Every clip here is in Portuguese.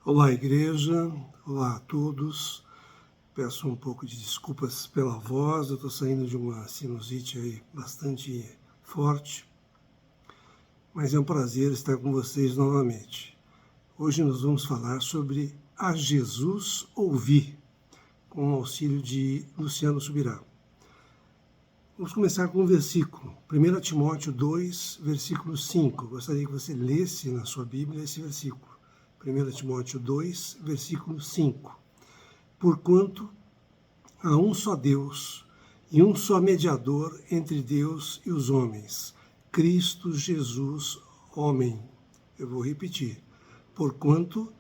Olá, igreja. Olá a todos. Peço um pouco de desculpas pela voz. Eu estou saindo de uma sinusite aí bastante forte, mas é um prazer estar com vocês novamente. Hoje nós vamos falar sobre A Jesus Ouvi, com o auxílio de Luciano Subirá. Vamos começar com um versículo, 1 Timóteo 2, versículo 5. Gostaria que você lesse na sua Bíblia esse versículo. 1 Timóteo 2, versículo 5. Porquanto há um só Deus e um só mediador entre Deus e os homens, Cristo Jesus, homem. Eu vou repetir. Porquanto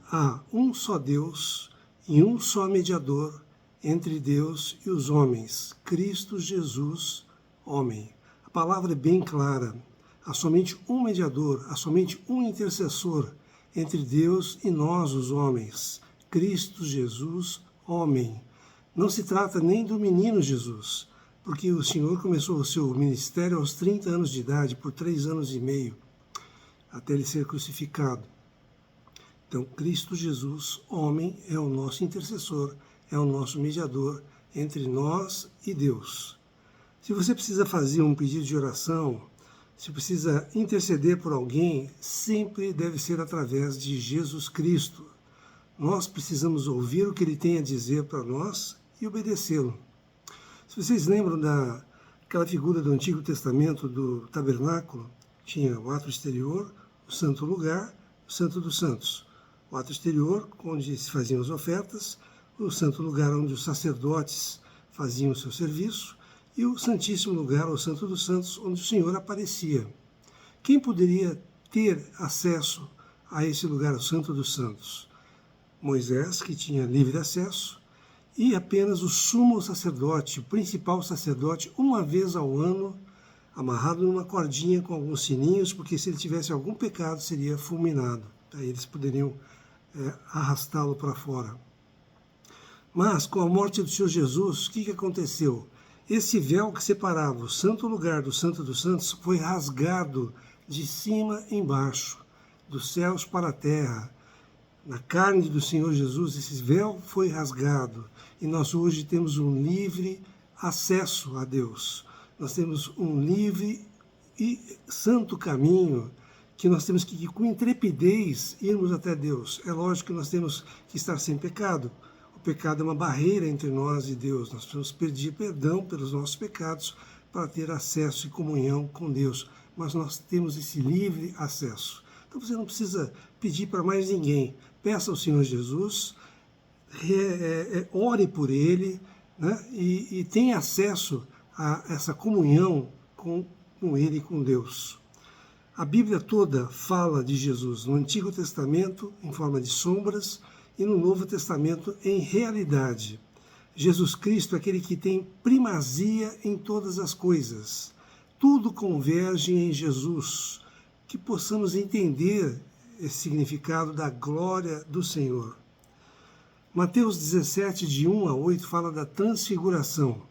há um só Deus e um só mediador entre Deus e os homens, Cristo Jesus, homem. A palavra é bem clara. Há somente um mediador, há somente um intercessor entre Deus e nós, os homens, Cristo Jesus, homem. Não se trata nem do menino Jesus, porque o Senhor começou o seu ministério aos 30 anos de idade, por 3 anos e meio, até ele ser crucificado. Então, Cristo Jesus, homem, é o nosso intercessor, é o nosso mediador entre nós e Deus. Se você precisa fazer um pedido de oração, se precisa interceder por alguém, sempre deve ser através de Jesus Cristo. Nós precisamos ouvir o que ele tem a dizer para nós e obedecê-lo. Se vocês lembram daquela figura do Antigo Testamento, do tabernáculo, tinha o ato exterior, o santo lugar, o santo dos santos. O ato exterior, onde se faziam as ofertas, o santo lugar onde os sacerdotes faziam o seu serviço, e o santíssimo lugar, o santo dos santos, onde o Senhor aparecia. Quem poderia ter acesso a esse lugar, o santo dos santos? Moisés, que tinha livre acesso, e apenas o sumo sacerdote, o principal sacerdote, uma vez ao ano, amarrado numa cordinha com alguns sininhos, porque se ele tivesse algum pecado, seria fulminado. Aí eles poderiam arrastá-lo para fora. Mas, com a morte do Senhor Jesus, o que aconteceu? Esse véu que separava o santo lugar do santo dos santos foi rasgado de cima embaixo, dos céus para a terra. Na carne do Senhor Jesus, esse véu foi rasgado e nós hoje temos um livre acesso a Deus. Nós temos um livre e santo caminho que nós temos que, com intrepidez, irmos até Deus. É lógico que nós temos que estar sem pecado. O pecado é uma barreira entre nós e Deus. Nós precisamos pedir perdão pelos nossos pecados para ter acesso e comunhão com Deus. Mas nós temos esse livre acesso. Então você não precisa pedir para mais ninguém. Peça ao Senhor Jesus, ore por Ele, né, e tenha acesso a essa comunhão com Ele e com Deus. A Bíblia toda fala de Jesus no Antigo Testamento em forma de sombras e no Novo Testamento em realidade. Jesus Cristo é aquele que tem primazia em todas as coisas. Tudo converge em Jesus. Que possamos entender esse significado da glória do Senhor. Mateus 17, de 1 a 8, fala da transfiguração.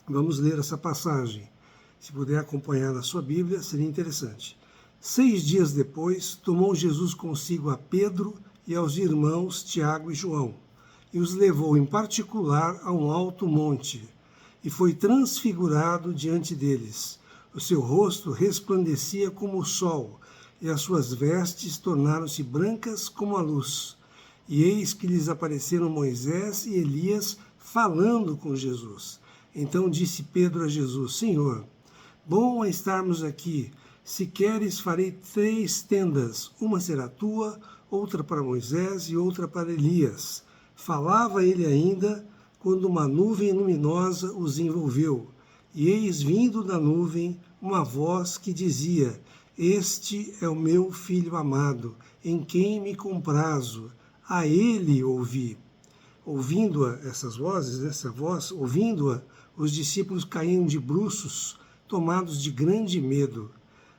Vamos ler essa passagem. Se puder acompanhar na sua Bíblia, seria interessante. 6 dias depois, tomou Jesus consigo a Pedro e aos irmãos Tiago e João, e os levou em particular a um alto monte, e foi transfigurado diante deles. O seu rosto resplandecia como o sol, e as suas vestes tornaram-se brancas como a luz. E eis que lhes apareceram Moisés e Elias falando com Jesus. Então disse Pedro a Jesus: Senhor, bom é estarmos aqui. Se queres, farei 3 tendas. Uma será tua, outra para Moisés e outra para Elias. Falava ele ainda, quando uma nuvem luminosa os envolveu. E eis vindo da nuvem uma voz que dizia: Este é o meu filho amado, em quem me comprazo. A ele ouvi. Ouvindo-a, essas vozes, essa voz, ouvindo-a, os discípulos caíram de bruços, tomados de grande medo.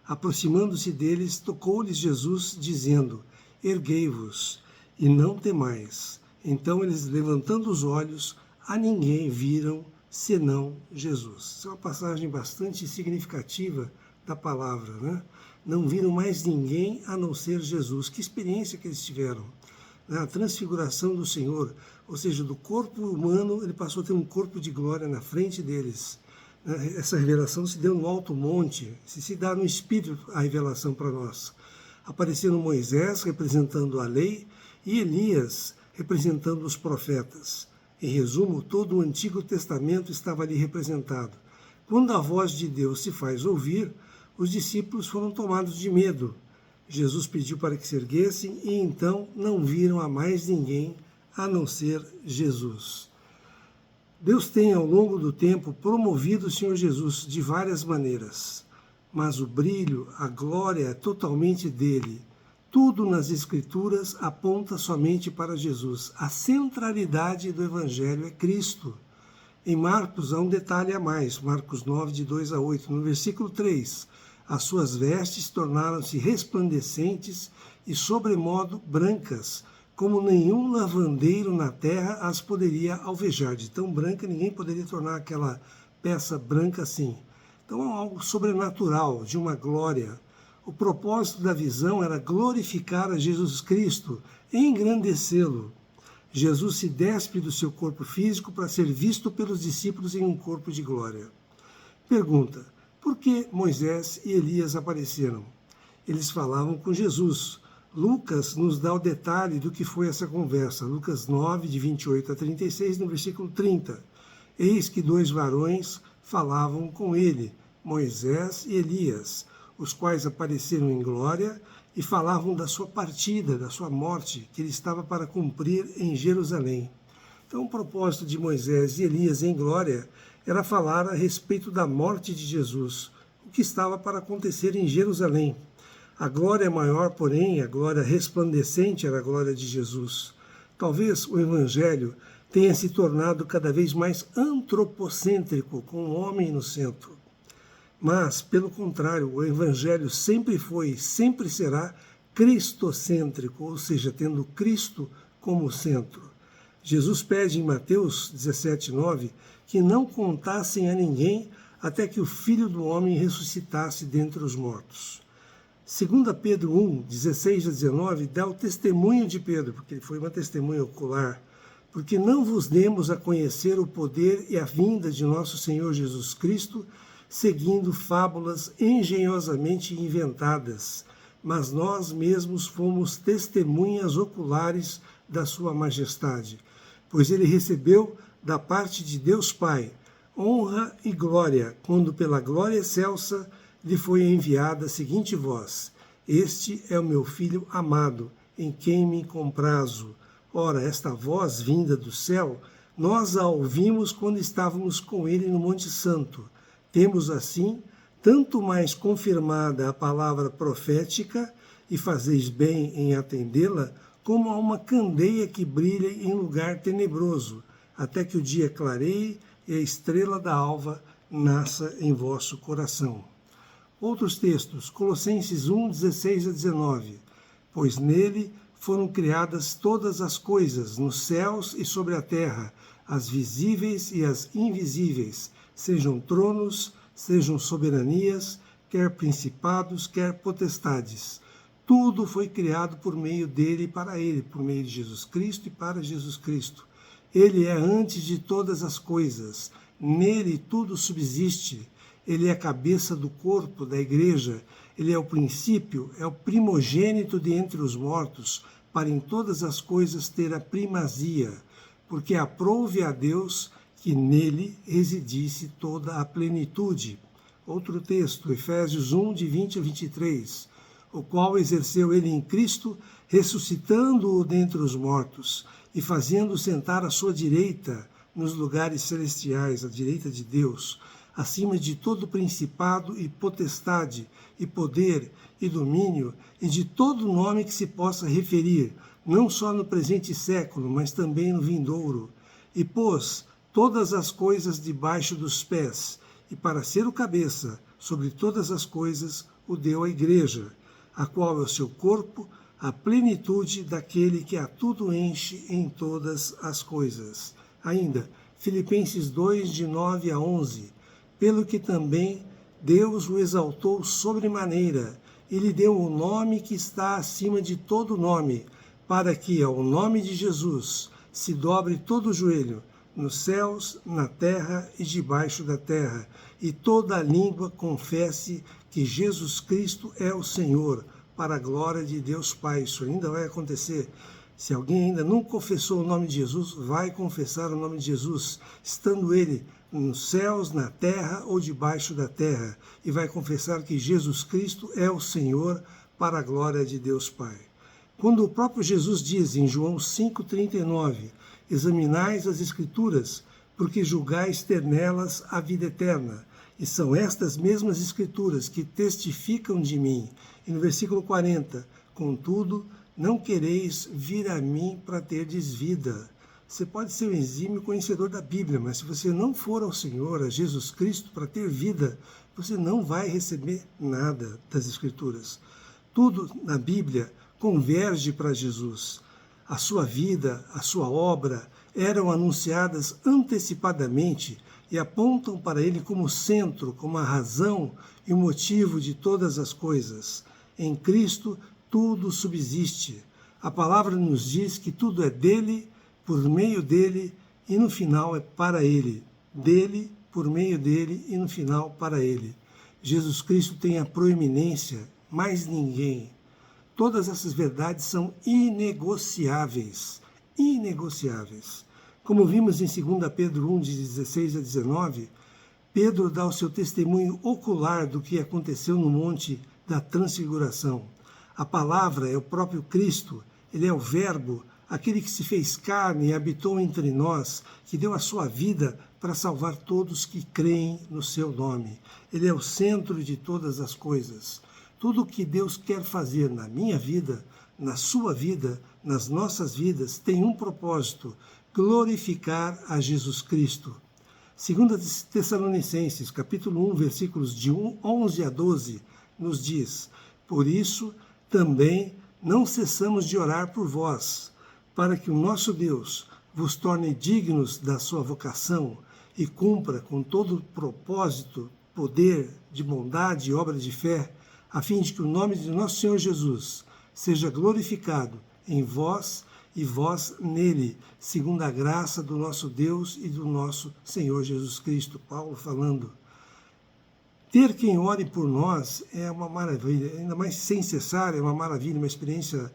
Aproximando-se deles, tocou-lhes Jesus, dizendo: Erguei-vos, e não temais. Então eles, levantando os olhos, a ninguém viram, senão Jesus. Essa é uma passagem bastante significativa da palavra, né? Não viram mais ninguém a não ser Jesus. Que experiência que eles tiveram. né, a transfiguração do Senhor, ou seja, do corpo humano, ele passou a ter um corpo de glória na frente deles. Essa revelação se deu no alto monte, se dá no Espírito a revelação para nós. Apareceram Moisés representando a lei e Elias representando os profetas. Em resumo, todo o Antigo Testamento estava ali representado. Quando a voz de Deus se faz ouvir, os discípulos foram tomados de medo. Jesus pediu para que se erguessem e então não viram a mais ninguém a não ser Jesus. Deus tem, ao longo do tempo, promovido o Senhor Jesus de várias maneiras, mas o brilho, a glória é totalmente dele. Tudo nas Escrituras aponta somente para Jesus. A centralidade do Evangelho é Cristo. Em Marcos há um detalhe a mais, Marcos 9, de 2 a 8, no versículo 3. As suas vestes tornaram-se resplandecentes e sobremodo brancas, como nenhum lavandeiro na terra as poderia alvejar. De tão branca, ninguém poderia tornar aquela peça branca assim. Então é algo sobrenatural, de uma glória. O propósito da visão era glorificar a Jesus Cristo, engrandecê-lo. Jesus se despe do seu corpo físico para ser visto pelos discípulos em um corpo de glória. Pergunta: por que Moisés e Elias apareceram? Eles falavam com Jesus. Lucas nos dá o detalhe do que foi essa conversa. Lucas 9, de 28 a 36, no versículo 30. Eis que 2 varões falavam com ele, Moisés e Elias, os quais apareceram em glória e falavam da sua partida, da sua morte, que ele estava para cumprir em Jerusalém. Então, o propósito de Moisés e Elias em glória era falar a respeito da morte de Jesus, o que estava para acontecer em Jerusalém. A glória maior, porém, a glória resplandecente era a glória de Jesus. Talvez o Evangelho tenha se tornado cada vez mais antropocêntrico, com o homem no centro. Mas, pelo contrário, o Evangelho sempre foi e sempre será cristocêntrico, ou seja, tendo Cristo como centro. Jesus pede em Mateus 17:9 que não contassem a ninguém até que o Filho do Homem ressuscitasse dentre os mortos. 2 Pedro 1, 16 a 19, dá o testemunho de Pedro, porque foi uma testemunha ocular, porque não vos demos a conhecer o poder e a vinda de nosso Senhor Jesus Cristo, seguindo fábulas engenhosamente inventadas, mas nós mesmos fomos testemunhas oculares da sua majestade, pois ele recebeu da parte de Deus Pai honra e glória, quando pela glória excelsa lhe foi enviada a seguinte voz: Este é o meu Filho amado, em quem me comprazo. Ora, esta voz vinda do céu, nós a ouvimos quando estávamos com ele no Monte Santo. Temos, assim, tanto mais confirmada a palavra profética, e fazeis bem em atendê-la, como a uma candeia que brilha em lugar tenebroso, até que o dia clareie e a estrela da alva nasça em vosso coração. Outros textos, Colossenses 1, 16 a 19. Pois nele foram criadas todas as coisas, nos céus e sobre a terra, as visíveis e as invisíveis, sejam tronos, sejam soberanias, quer principados, quer potestades. Tudo foi criado por meio dele e para ele, por meio de Jesus Cristo e para Jesus Cristo. Ele é antes de todas as coisas, nele tudo subsiste. Ele é a cabeça do corpo, da igreja. Ele é o princípio, é o primogênito de entre os mortos, para em todas as coisas ter a primazia, porque aprouve a Deus que nele residisse toda a plenitude. Outro texto, Efésios 1, de 20 a 23, o qual exerceu ele em Cristo, ressuscitando-o dentre os mortos e fazendo-o sentar à sua direita, nos lugares celestiais, à direita de Deus, acima de todo principado e potestade, e poder, e domínio, e de todo nome que se possa referir, não só no presente século, mas também no vindouro. E pôs todas as coisas debaixo dos pés, e para ser o cabeça sobre todas as coisas, o deu à igreja, a qual é o seu corpo, a plenitude daquele que a tudo enche em todas as coisas. Ainda, Filipenses 2, de 9 a 11, pelo que também Deus o exaltou sobremaneira, e lhe deu o nome que está acima de todo nome, para que ao nome de Jesus se dobre todo o joelho, nos céus, na terra e debaixo da terra, e toda língua confesse que Jesus Cristo é o Senhor, para a glória de Deus Pai. Isso ainda vai acontecer. Se alguém ainda não confessou o nome de Jesus, vai confessar o nome de Jesus, estando ele nos céus, na terra ou debaixo da terra, e vai confessar que Jesus Cristo é o Senhor, para a glória de Deus Pai. Quando o próprio Jesus diz em João 5,39, examinais as Escrituras, porque julgais ter nelas a vida eterna, e são estas mesmas Escrituras que testificam de mim. E no versículo 40, contudo, não quereis vir a mim para terdes vida. Você pode ser um exímio conhecedor da Bíblia, mas se você não for ao Senhor, a Jesus Cristo, para ter vida, você não vai receber nada das Escrituras. Tudo na Bíblia converge para Jesus. A sua vida, a sua obra eram anunciadas antecipadamente e apontam para ele como centro, como a razão e o motivo de todas as coisas. Em Cristo tudo subsiste. A palavra nos diz que tudo é dele, por meio dele e no final é para ele. Dele, por meio dele e no final para ele. Jesus Cristo tem a proeminência, mais ninguém. Todas essas verdades são inegociáveis. Inegociáveis. Como vimos em 2 Pedro 1, de 16 a 19, Pedro dá o seu testemunho ocular do que aconteceu no Monte da Transfiguração. A palavra é o próprio Cristo, ele é o Verbo, aquele que se fez carne e habitou entre nós, que deu a sua vida para salvar todos que creem no seu nome. Ele é o centro de todas as coisas. Tudo o que Deus quer fazer na minha vida, na sua vida, nas nossas vidas, tem um propósito: glorificar a Jesus Cristo. 2 Tessalonicenses, capítulo 1, versículos de 11 a 12, nos diz: por isso, também não cessamos de orar por vós, para que o nosso Deus vos torne dignos da sua vocação e cumpra com todo o propósito, poder, de bondade e obra de fé, a fim de que o nome de nosso Senhor Jesus seja glorificado em vós e vós nele, segundo a graça do nosso Deus e do nosso Senhor Jesus Cristo. Paulo falando. Ter quem ore por nós é uma maravilha, ainda mais sem cessar, é uma maravilha, uma experiência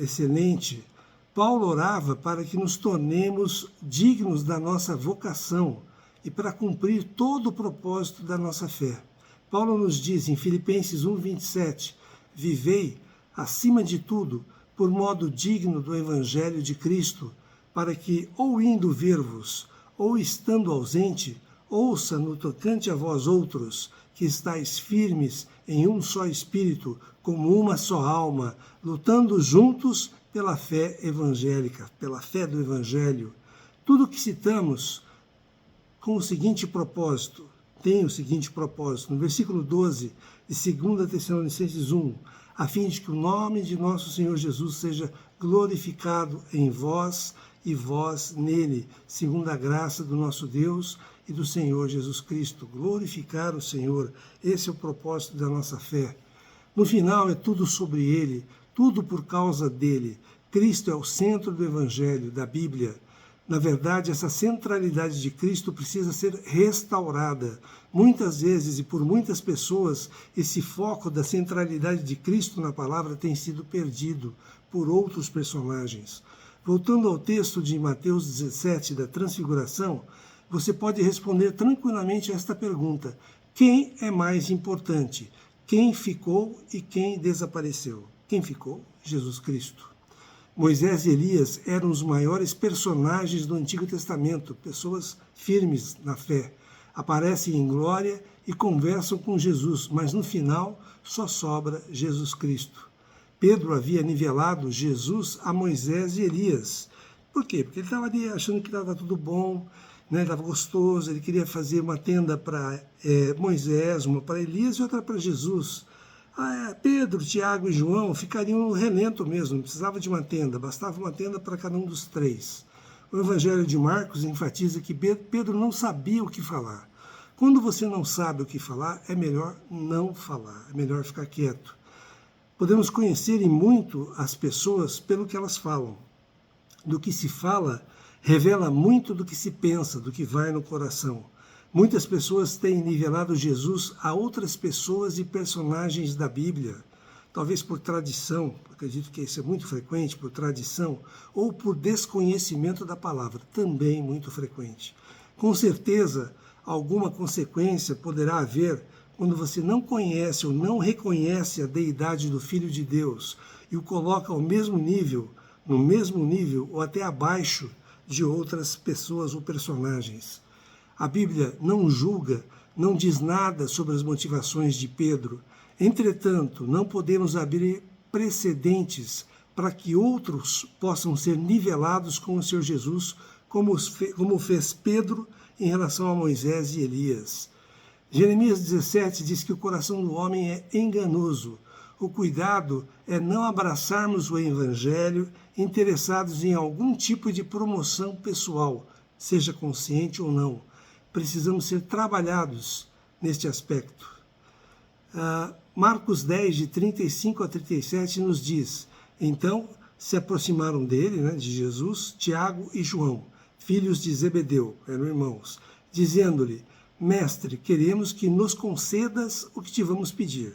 excelente. Paulo orava para que nos tornemos dignos da nossa vocação e para cumprir todo o propósito da nossa fé. Paulo nos diz em Filipenses 1:27, vivei, acima de tudo, por modo digno do Evangelho de Cristo, para que, ou indo ver-vos, ou estando ausente, ouça no tocante a vós outros, que estáis firmes em um só espírito, como uma só alma, lutando juntos pela fé evangélica, pela fé do Evangelho. Tudo o que citamos com o seguinte propósito, tem o seguinte propósito, no versículo 12 de 2 Tessalonicenses 1, a fim de que o nome de nosso Senhor Jesus seja glorificado em vós e vós nele, segundo a graça do nosso Deus e do Senhor Jesus Cristo. Glorificar o Senhor, esse é o propósito da nossa fé. No final é tudo sobre ele, tudo por causa dele. Cristo é o centro do Evangelho, da Bíblia. Na verdade, essa centralidade de Cristo precisa ser restaurada. Muitas vezes e por muitas pessoas, esse foco da centralidade de Cristo na palavra tem sido perdido por outros personagens. Voltando ao texto de Mateus 17, da Transfiguração, você pode responder tranquilamente a esta pergunta: quem é mais importante? Quem ficou e quem desapareceu? Quem ficou? Jesus Cristo. Moisés e Elias eram os maiores personagens do Antigo Testamento, pessoas firmes na fé. Aparecem em glória e conversam com Jesus, mas no final só sobra Jesus Cristo. Pedro havia nivelado Jesus a Moisés e Elias. Por quê? Porque ele estava ali achando que estava tudo bom, estava gostoso, ele queria fazer uma tenda para Moisés, uma para Elias e outra para Jesus. Pedro, Tiago e João ficariam no relento mesmo, não precisava de uma tenda, bastava uma tenda para cada um dos três. O Evangelho de Marcos enfatiza que Pedro não sabia o que falar. Quando você não sabe o que falar, é melhor não falar, é melhor ficar quieto. Podemos conhecer em muito as pessoas pelo que elas falam. Do que se fala revela muito do que se pensa, do que vai no coração. Muitas pessoas têm nivelado Jesus a outras pessoas e personagens da Bíblia, talvez por tradição, acredito que isso é muito frequente, por tradição, ou por desconhecimento da palavra, também muito frequente. Com certeza, alguma consequência poderá haver quando você não conhece ou não reconhece a deidade do Filho de Deus e o coloca ao mesmo nível, no mesmo nível ou até abaixo de outras pessoas ou personagens. A Bíblia não julga, não diz nada sobre as motivações de Pedro. Entretanto, não podemos abrir precedentes para que outros possam ser nivelados com o Senhor Jesus, como fez Pedro em relação a Moisés e Elias. Jeremias 17 diz que o coração do homem é enganoso. O cuidado é não abraçarmos o Evangelho interessados em algum tipo de promoção pessoal, seja consciente ou não. Precisamos ser trabalhados neste aspecto. Marcos 10, de 35 a 37, nos diz: então se aproximaram dele, de Jesus, Tiago e João, filhos de Zebedeu, eram irmãos, dizendo-lhe: Mestre, queremos que nos concedas o que te vamos pedir.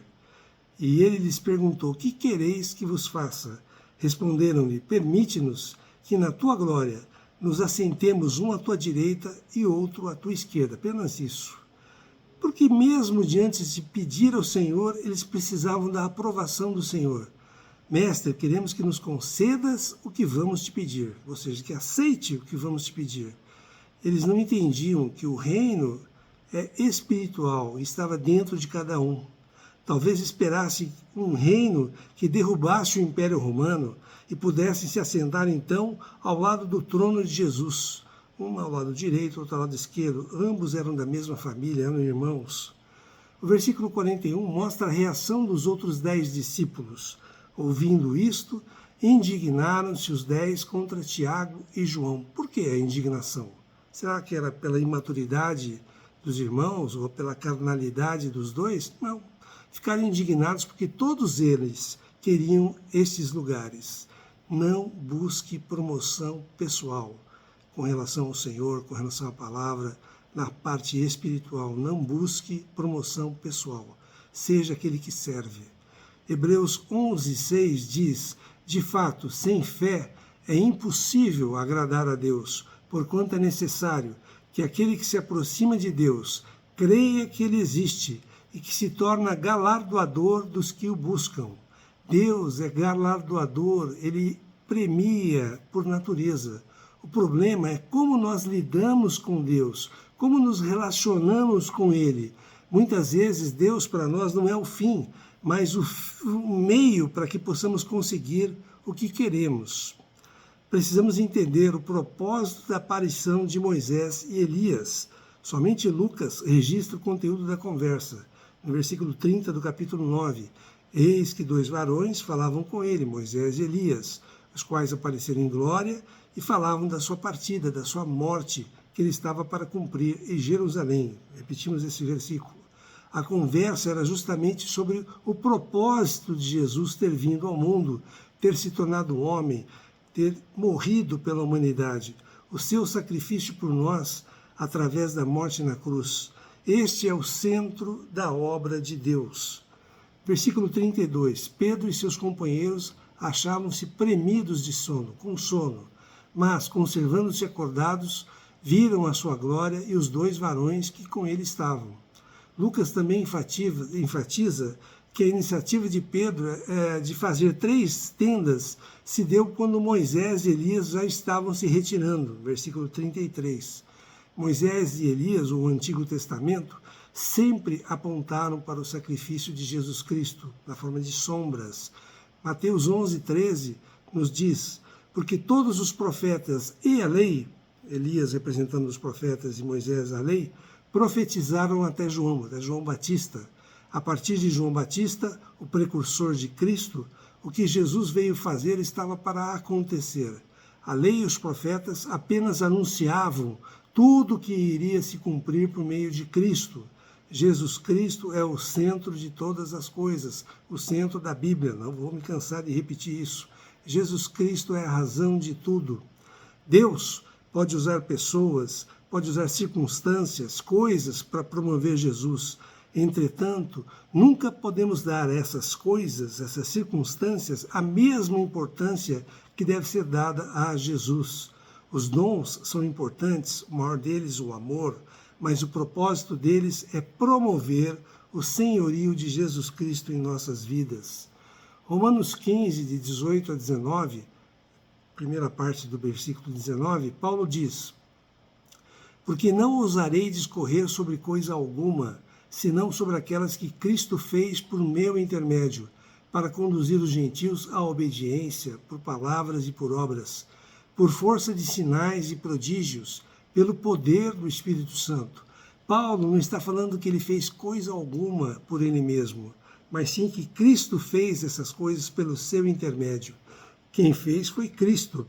E ele lhes perguntou: que quereis que vos faça? Responderam-lhe: permite-nos que na tua glória nos assentemos um à tua direita e outro à tua esquerda. Apenas isso. Porque mesmo diante de pedir ao Senhor, eles precisavam da aprovação do Senhor. Mestre, queremos que nos concedas o que vamos te pedir, ou seja, que aceite o que vamos te pedir. Eles não entendiam que o reino é espiritual e estava dentro de cada um. Talvez esperasse um reino que derrubasse o Império Romano e pudesse se assentar então ao lado do trono de Jesus. Um ao lado direito, outro ao lado esquerdo. Ambos eram da mesma família, eram irmãos. O versículo 41 mostra a reação dos outros 10 discípulos. Ouvindo isto, indignaram-se os 10 contra Tiago e João. Por que a indignação? Será que era pela imaturidade dos irmãos ou pela carnalidade dos dois? Não. Ficaram indignados porque todos eles queriam estes lugares. Não busque promoção pessoal com relação ao Senhor, com relação à palavra, na parte espiritual. Não busque promoção pessoal. Seja aquele que serve. Hebreus 11:6 diz: de fato, sem fé é impossível agradar a Deus, porquanto é necessário que aquele que se aproxima de Deus creia que Ele existe e que se torna galardoador dos que o buscam. Deus é galardoador, Ele premia por natureza. O problema é como nós lidamos com Deus, como nos relacionamos com Ele. Muitas vezes Deus para nós não é o fim, mas o meio para que possamos conseguir o que queremos. Precisamos entender o propósito da aparição de Moisés e Elias. Somente Lucas registra o conteúdo da conversa. No versículo 30 do capítulo 9, eis que 2 varões falavam com ele, Moisés e Elias, os quais apareceram em glória e falavam da sua partida, da sua morte, que ele estava para cumprir em Jerusalém. Repetimos esse versículo. A conversa era justamente sobre o propósito de Jesus ter vindo ao mundo, ter se tornado homem, ter morrido pela humanidade, o seu sacrifício por nós através da morte na cruz. Este é o centro da obra de Deus. Versículo 32. Pedro e seus companheiros achavam-se premidos de sono, com sono, mas, conservando-se acordados, viram a sua glória e os 2 varões que com ele estavam. Lucas também enfatiza que a iniciativa de Pedro de fazer 3 tendas se deu quando Moisés e Elias já estavam se retirando. Versículo 33. Moisés e Elias, o Antigo Testamento, sempre apontaram para o sacrifício de Jesus Cristo, na forma de sombras. Mateus 11:13 nos diz: porque todos os profetas e a lei, Elias representando os profetas e Moisés a lei, profetizaram até João Batista. A partir de João Batista, o precursor de Cristo, o que Jesus veio fazer estava para acontecer. A lei e os profetas apenas anunciavam tudo o que iria se cumprir por meio de Cristo. Jesus Cristo é o centro de todas as coisas, o centro da Bíblia. Não vou me cansar de repetir isso. Jesus Cristo é a razão de tudo. Deus pode usar pessoas, pode usar circunstâncias, coisas para promover Jesus. Entretanto, nunca podemos dar a essas coisas, essas circunstâncias, a mesma importância que deve ser dada a Jesus. Os dons são importantes, o maior deles o amor, mas o propósito deles é promover o senhorio de Jesus Cristo em nossas vidas. Romanos 15, de 18 a 19, primeira parte do versículo 19, Paulo diz: porque não ousarei discorrer sobre coisa alguma, senão sobre aquelas que Cristo fez por meu intermédio, para conduzir os gentios à obediência, por palavras e por obras, por força de sinais e prodígios, pelo poder do Espírito Santo. Paulo não está falando que ele fez coisa alguma por ele mesmo, mas sim que Cristo fez essas coisas pelo seu intermédio. Quem fez foi Cristo.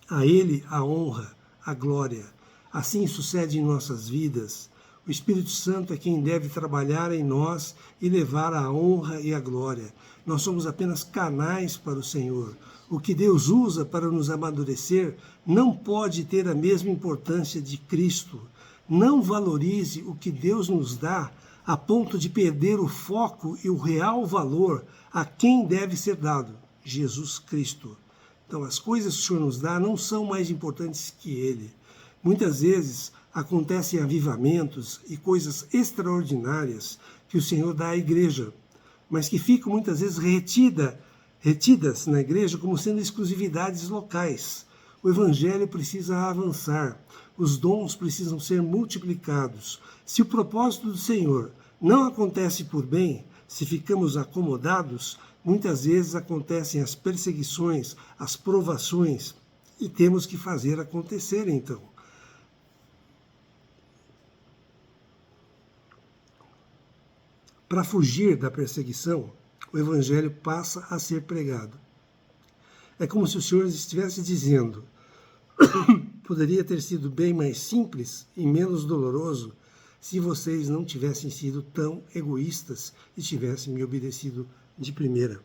A ele a honra, a glória. Assim sucede em nossas vidas. O Espírito Santo é quem deve trabalhar em nós e levar a honra e a glória. Nós somos apenas canais para o Senhor. O que Deus usa para nos amadurecer não pode ter a mesma importância de Cristo. Não valorize o que Deus nos dá a ponto de perder o foco e o real valor a quem deve ser dado: Jesus Cristo. Então, as coisas que o Senhor nos dá não são mais importantes que Ele. Muitas vezes acontecem avivamentos e coisas extraordinárias que o Senhor dá à igreja, mas que ficam muitas vezes retidas na igreja como sendo exclusividades locais. O Evangelho precisa avançar, os dons precisam ser multiplicados. Se o propósito do Senhor não acontece por bem, se ficamos acomodados, muitas vezes acontecem as perseguições, as provações, e temos que fazer acontecer então. Para fugir da perseguição, o Evangelho passa a ser pregado. É como se o Senhor estivesse dizendo: poderia ter sido bem mais simples e menos doloroso se vocês não tivessem sido tão egoístas e tivessem me obedecido de primeira.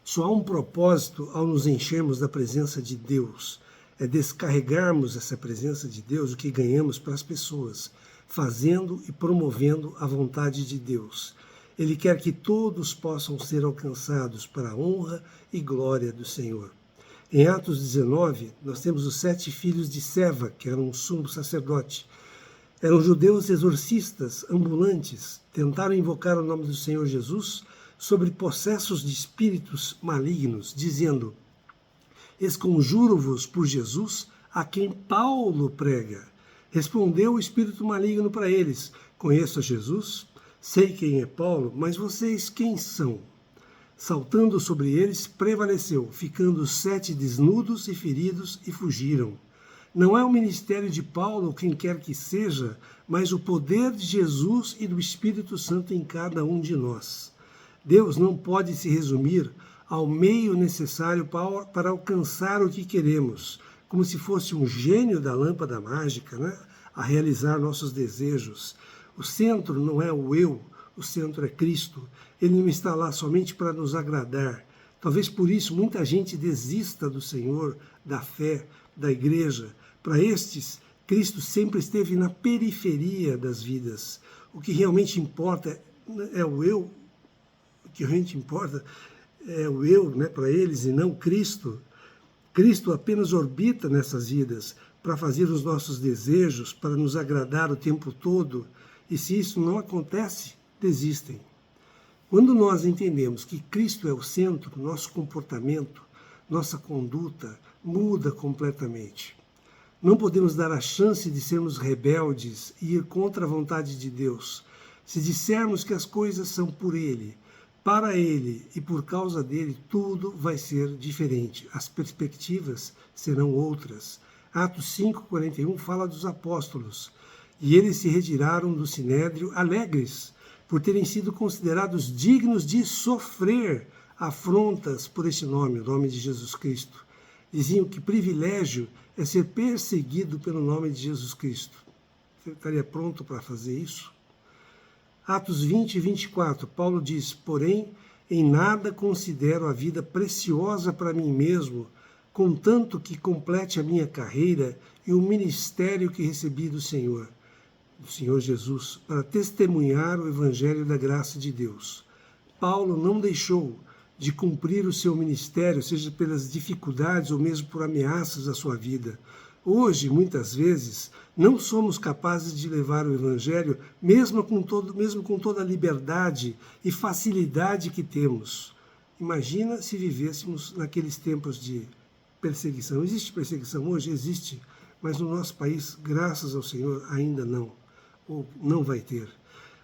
Só há um propósito ao nos enchermos da presença de Deus: é descarregarmos essa presença de Deus, o que ganhamos para as pessoas, fazendo e promovendo a vontade de Deus. Ele quer que todos possam ser alcançados para a honra e glória do Senhor. Em Atos 19, nós temos os 7 filhos de Seva, que eram um sumo sacerdote. Eram judeus exorcistas, ambulantes, tentaram invocar o nome do Senhor Jesus sobre possessos de espíritos malignos, dizendo: esconjuro-vos por Jesus, a quem Paulo prega. Respondeu o espírito maligno para eles: conheço a Jesus, sei quem é Paulo, mas vocês quem são? Saltando sobre eles, prevaleceu, ficando os 7 desnudos e feridos, e fugiram. Não é o ministério de Paulo quem quer que seja, mas o poder de Jesus e do Espírito Santo em cada um de nós. Deus não pode se resumir ao meio necessário para alcançar o que queremos, como se fosse um gênio da lâmpada mágica, né, a realizar nossos desejos. O centro não é o eu, o centro é Cristo. Ele não está lá somente para nos agradar. Talvez por isso muita gente desista do Senhor, da fé, da igreja. Para estes, Cristo sempre esteve na periferia das vidas. O que realmente importa é o eu, o que realmente importa é o eu, né, para eles, e não Cristo. Cristo apenas orbita nessas vidas para fazer os nossos desejos, para nos agradar o tempo todo. E se isso não acontece, desistem. Quando nós entendemos que Cristo é o centro, nosso comportamento, nossa conduta muda completamente. Não podemos dar a chance de sermos rebeldes e ir contra a vontade de Deus. Se dissermos que as coisas são por Ele, para Ele e por causa dele, tudo vai ser diferente. As perspectivas serão outras. Atos 5:41 fala dos apóstolos. E eles se retiraram do sinédrio alegres, por terem sido considerados dignos de sofrer afrontas por esse nome, o nome de Jesus Cristo. Diziam que privilégio é ser perseguido pelo nome de Jesus Cristo. Você estaria pronto para fazer isso? Atos 20 e 24, Paulo diz: porém, em nada considero a vida preciosa para mim mesmo, contanto que complete a minha carreira e o ministério que recebi do Senhor Jesus, para testemunhar o evangelho da graça de Deus. Paulo não deixou de cumprir o seu ministério, seja pelas dificuldades ou mesmo por ameaças à sua vida. Hoje, muitas vezes, não somos capazes de levar o evangelho, mesmo com toda a liberdade e facilidade que temos. Imagina se vivêssemos naqueles tempos de perseguição. Existe perseguição hoje? Existe, mas no nosso país, graças ao Senhor, ainda não, ou não vai ter.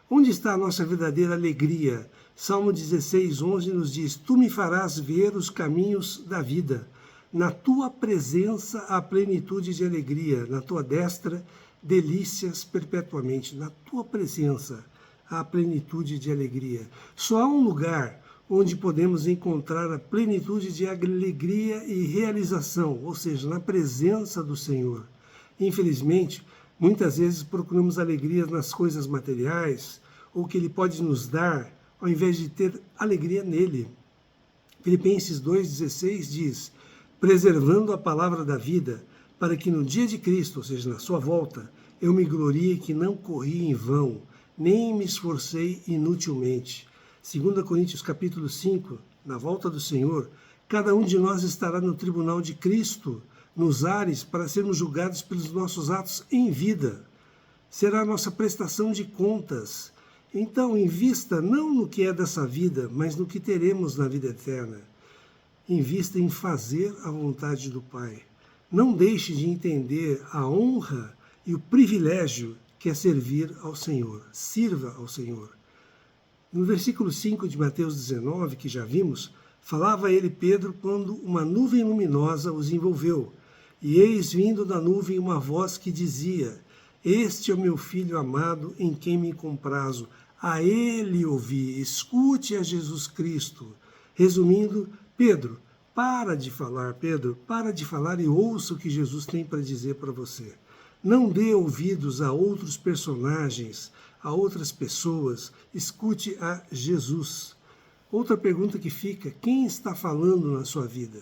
Onde está a nossa verdadeira alegria? Salmo 16, 11 nos diz: tu me farás ver os caminhos da vida. Na tua presença há plenitude de alegria, na tua destra delícias perpetuamente. Na tua presença há plenitude de alegria. Só há um lugar onde podemos encontrar a plenitude de alegria e realização, ou seja, na presença do Senhor. Infelizmente, muitas vezes procuramos alegria nas coisas materiais, ou que Ele pode nos dar, ao invés de ter alegria nele. Filipenses 2,16 diz: preservando a palavra da vida, para que no dia de Cristo, ou seja, na sua volta, eu me glorie que não corri em vão, nem me esforcei inutilmente. 2 Coríntios capítulo 5, na volta do Senhor, cada um de nós estará no tribunal de Cristo, nos ares, para sermos julgados pelos nossos atos em vida. Será a nossa prestação de contas. Então, invista não no que é dessa vida, mas no que teremos na vida eterna. Invista em fazer a vontade do Pai. Não deixe de entender a honra e o privilégio que é servir ao Senhor. Sirva ao Senhor. No versículo 5 de Mateus 19, que já vimos, falava ele, Pedro, quando uma nuvem luminosa os envolveu. E eis vindo da nuvem uma voz que dizia: este é o meu filho amado, em quem me comprazo. A ele ouvi. Escute a Jesus Cristo. Resumindo, Pedro, para de falar e ouça o que Jesus tem para dizer para você. Não dê ouvidos a outros personagens, a outras pessoas, escute a Jesus. Outra pergunta que fica: quem está falando na sua vida?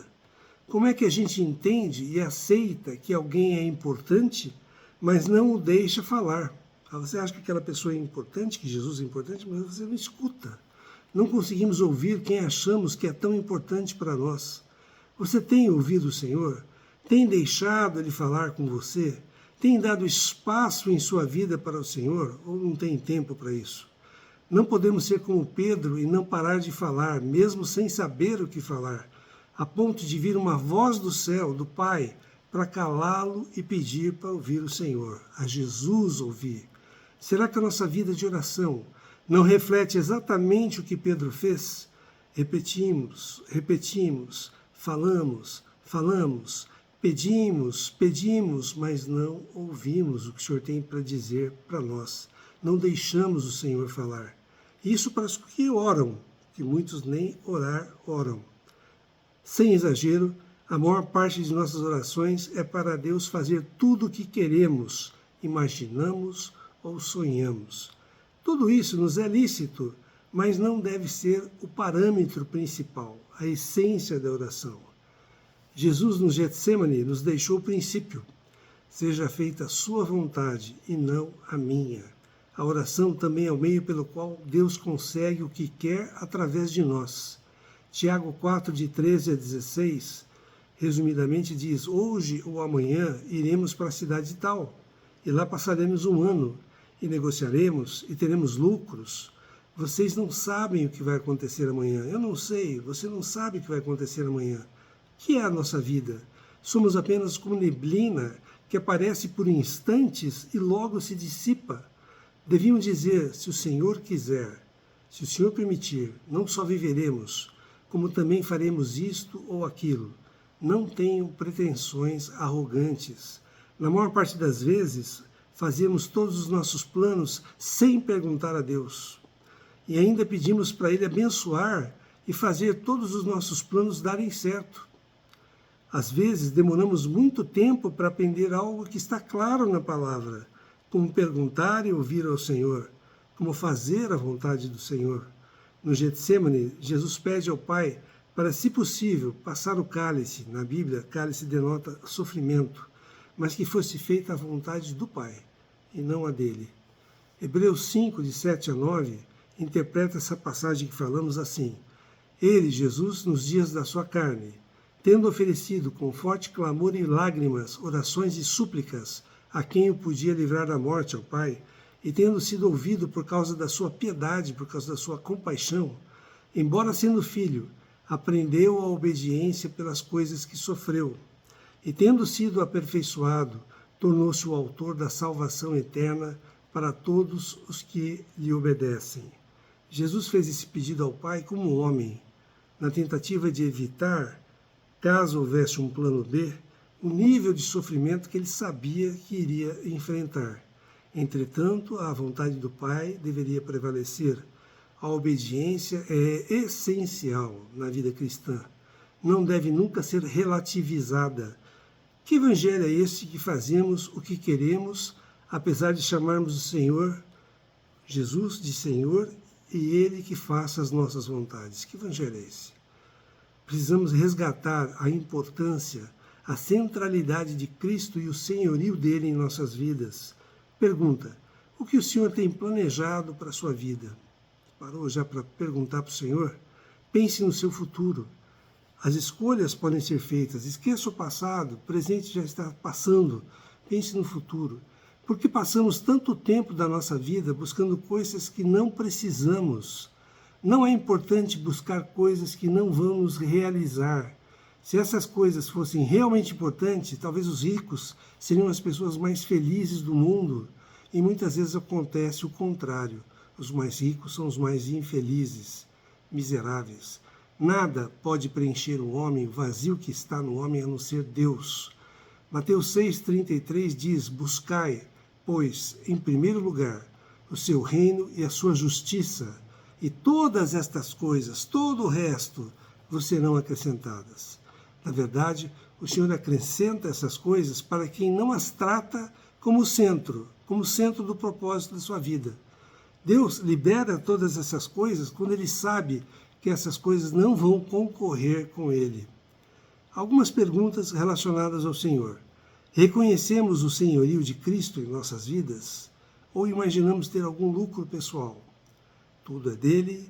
Como é que a gente entende e aceita que alguém é importante, mas não o deixa falar? Você acha que aquela pessoa é importante, que Jesus é importante, mas você não escuta. Não conseguimos ouvir quem achamos que é tão importante para nós. Você tem ouvido o Senhor? Tem deixado Ele falar com você? Tem dado espaço em sua vida para o Senhor? Ou não tem tempo para isso? Não podemos ser como Pedro e não parar de falar, mesmo sem saber o que falar, a ponto de vir uma voz do céu, do Pai, para calá-lo e pedir para ouvir o Senhor, a Jesus ouvir. Será que a nossa vida de oração não reflete exatamente o que Pedro fez? Repetimos, falamos, pedimos, mas não ouvimos o que o Senhor tem para dizer para nós. Não deixamos o Senhor falar. Isso para os que oram, que muitos nem oram. Sem exagero, a maior parte de nossas orações é para Deus fazer tudo o que queremos, imaginamos ou sonhamos. Tudo isso nos é lícito, mas não deve ser o parâmetro principal, a essência da oração. Jesus no Getsêmani nos deixou o princípio: seja feita a sua vontade e não a minha. A oração também é o meio pelo qual Deus consegue o que quer através de nós. Tiago 4, de 13 a 16, resumidamente diz: hoje ou amanhã iremos para a cidade tal, e lá passaremos um ano, e negociaremos, e teremos lucros. Vocês não sabem o que vai acontecer amanhã. Eu não sei, você não sabe o que vai acontecer amanhã. O que é a nossa vida? Somos apenas como neblina que aparece por instantes e logo se dissipa. Deviam dizer: se o Senhor quiser, se o Senhor permitir, não só viveremos, como também faremos isto ou aquilo. Não tenham pretensões arrogantes. Na maior parte das vezes, fazemos todos os nossos planos sem perguntar a Deus. E ainda pedimos para Ele abençoar e fazer todos os nossos planos darem certo. Às vezes, demoramos muito tempo para aprender algo que está claro na palavra, como perguntar e ouvir ao Senhor. como fazer a vontade do Senhor. No Getsêmani, Jesus pede ao Pai para, se possível, passar o cálice. Na Bíblia, cálice denota sofrimento, mas que fosse feita a vontade do Pai e não a dele. Hebreus 5, de 7 a 9, interpreta essa passagem que falamos assim: Ele, Jesus, nos dias da sua carne, tendo oferecido com forte clamor e lágrimas, orações e súplicas a quem o podia livrar da morte, ao Pai, e tendo sido ouvido por causa da sua piedade, por causa da sua compaixão, embora sendo filho, aprendeu a obediência pelas coisas que sofreu, e tendo sido aperfeiçoado, tornou-se o autor da salvação eterna para todos os que lhe obedecem. Jesus fez esse pedido ao Pai como homem, na tentativa de evitar, caso houvesse um plano B, o nível de sofrimento que ele sabia que iria enfrentar. Entretanto, a vontade do Pai deveria prevalecer. A obediência é essencial na vida cristã. Não deve nunca ser relativizada. Que evangelho é esse que fazemos o que queremos, apesar de chamarmos o Senhor, Jesus, de Senhor, e Ele que faça as nossas vontades? Que evangelho é esse? Precisamos resgatar a importância, a centralidade de Cristo e o senhorio dele em nossas vidas. Pergunta: o que o Senhor tem planejado para a sua vida? Parou já para perguntar para o Senhor? Pense no seu futuro. As escolhas podem ser feitas. Esqueça o passado, o presente já está passando. Pense no futuro. Por que passamos tanto tempo da nossa vida buscando coisas que não precisamos? Não é importante buscar coisas que não vamos realizar. Se essas coisas fossem realmente importantes, talvez os ricos seriam as pessoas mais felizes do mundo. E muitas vezes acontece o contrário. Os mais ricos são os mais infelizes, miseráveis. Nada pode preencher o homem, o vazio que está no homem, a não ser Deus. Mateus 6,33 diz: buscai, pois, em primeiro lugar, o seu reino e a sua justiça, e todas estas coisas, todo o resto, vos serão acrescentadas. Na verdade, o Senhor acrescenta essas coisas para quem não as trata como centro do propósito da sua vida. Deus libera todas essas coisas quando Ele sabe que essas coisas não vão concorrer com Ele. Algumas perguntas relacionadas ao Senhor. Reconhecemos o senhorio de Cristo em nossas vidas? Ou imaginamos ter algum lucro pessoal? Tudo é dele,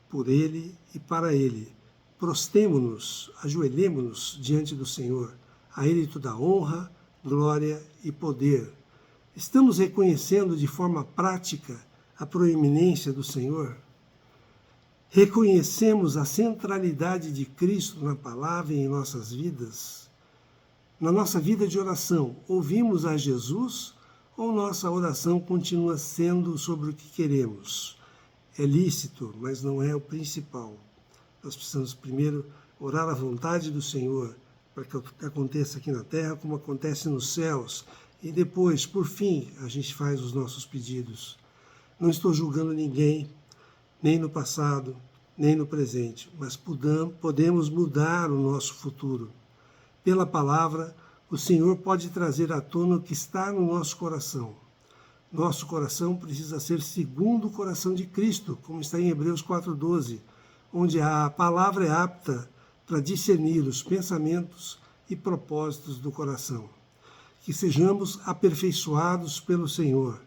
por ele e para ele. Prostemo-nos, ajoelhemo-nos diante do Senhor. A Ele toda a honra, glória e poder. Estamos reconhecendo de forma prática a proeminência do Senhor? Reconhecemos a centralidade de Cristo na palavra e em nossas vidas? Na nossa vida de oração, ouvimos a Jesus ou nossa oração continua sendo sobre o que queremos? É lícito, mas não é o principal. Nós precisamos primeiro orar a vontade do Senhor para que aconteça aqui na terra como acontece nos céus. E depois, por fim, a gente faz os nossos pedidos. Não estou julgando ninguém, nem no passado, nem no presente, mas podemos mudar o nosso futuro. Pela palavra, o Senhor pode trazer à tona o que está no nosso coração. Nosso coração precisa ser segundo o coração de Cristo, como está em Hebreus 4,12, onde a palavra é apta para discernir os pensamentos e propósitos do coração. Que sejamos aperfeiçoados pelo Senhor.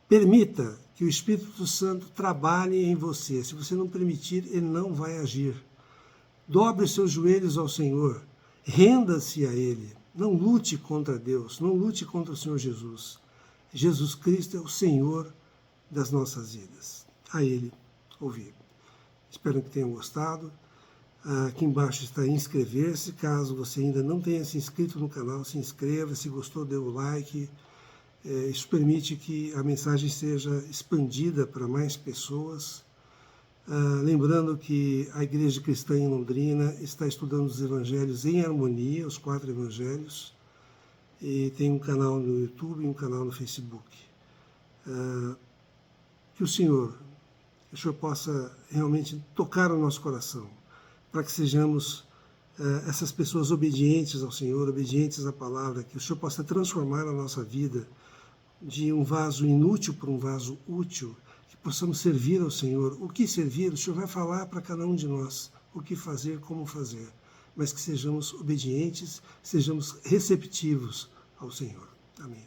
Permita que o Espírito Santo trabalhe em você. Se você não permitir, ele não vai agir. Dobre os seus joelhos ao Senhor. Renda-se a Ele. Não lute contra Deus. Não lute contra o Senhor Jesus. Jesus Cristo é o Senhor das nossas vidas. A Ele ouvir. Espero que tenham gostado. Aqui embaixo está inscrever-se. Caso você ainda não tenha se inscrito no canal, se inscreva. Se gostou, dê o like. Isso permite que a mensagem seja expandida para mais pessoas. Lembrando que a Igreja Cristã em Londrina está estudando os Evangelhos em harmonia, os 4 Evangelhos, e tem um canal no YouTube e um canal no Facebook. Que o Senhor possa realmente tocar o nosso coração, para que sejamos essas pessoas obedientes ao Senhor, obedientes à palavra, que o Senhor possa transformar a nossa vida de um vaso inútil para um vaso útil, que possamos servir ao Senhor. O que servir, o Senhor vai falar para cada um de nós, o que fazer, como fazer, mas que sejamos obedientes, sejamos receptivos ao Senhor. Amém.